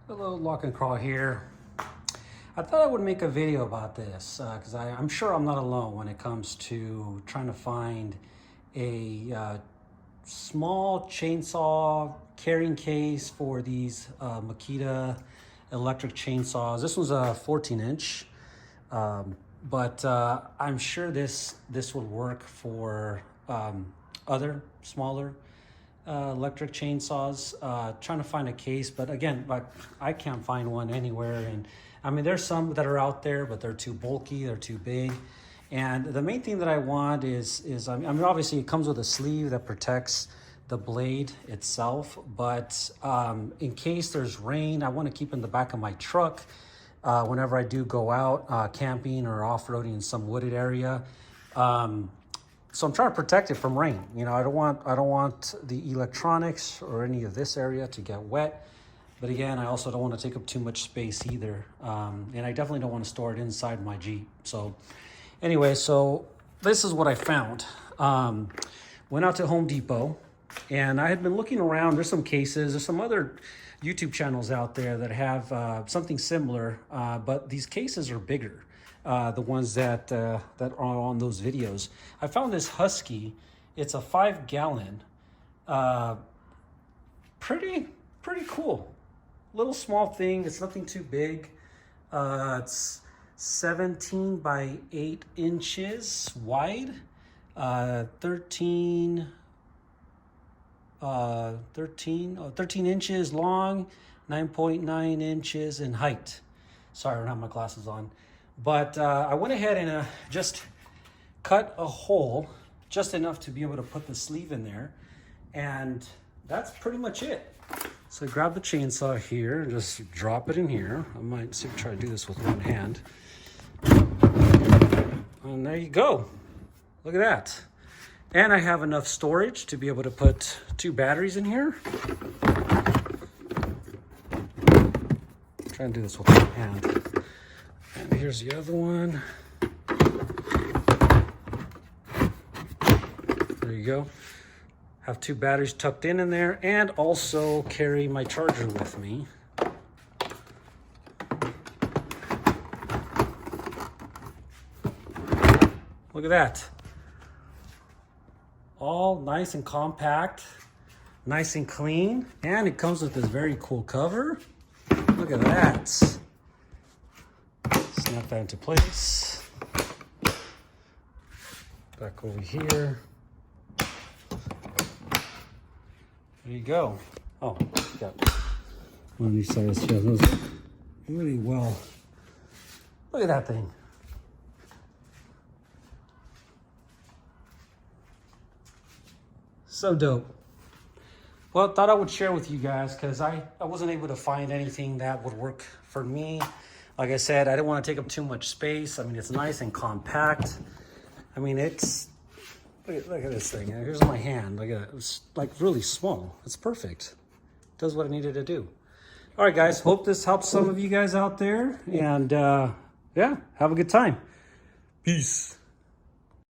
Hello, Lock and Crawl here. I thought I would make a video about this because I'm sure I'm not alone when it comes to trying to find a small chainsaw carrying case for these Makita electric chainsaws. This one's a 14-inch, but I'm sure this would work for other smaller electric chainsaws. Trying to find a case, but again, I can't find one anywhere. And I mean, there's some that are out there, but they're too bulky, they're too big. And the main thing that I want is I mean, obviously it comes with a sleeve that protects the blade itself, but in case there's rain, I want to keep in the back of my truck whenever I do go out camping or off-roading in some wooded area. So I'm trying to protect it from rain. You know, I don't want the electronics or any of this area to get wet. But again, I also don't want to take up too much space either. And I definitely don't want to store it inside my Jeep. So anyway, so this is what I found. Went out to Home Depot and I had been looking around. There's some cases, there's some other YouTube channels out there that have something similar, but these cases are bigger. The ones that are on those videos. I found this Husky. It's a 5-gallon. Pretty cool. Little small thing. It's nothing too big. It's 17 by 8 inches wide. 13 inches long. 9.9 inches in height. Sorry, I don't have my glasses on. But I went ahead and just cut a hole just enough to be able to put the sleeve in there. And that's pretty much it. So I grab the chainsaw here and just drop it in here. I might try to do this with one hand. And there you go. Look at that. And I have enough storage to be able to put 2 batteries in here. Try and do this with one hand. And here's the other one. There you go. Have 2 batteries tucked in there, and also carry my charger with me. Look at that. All nice and compact, nice and clean, and it comes with this very cool cover. Look at that. Snap that into place. Back over here. There you go. Oh, got one of these sides. Yeah, those really well. Look at that thing. So dope. Well, thought I would share with you guys because I wasn't able to find anything that would work for me. Like I said, I didn't want to take up too much space. I mean, it's nice and compact. I mean, it's, look at this thing. Here's my hand. Look at it. It's like really small. It's perfect. It does what I needed to do. All right, guys. Hope this helps some of you guys out there. And yeah, have a good time. Peace.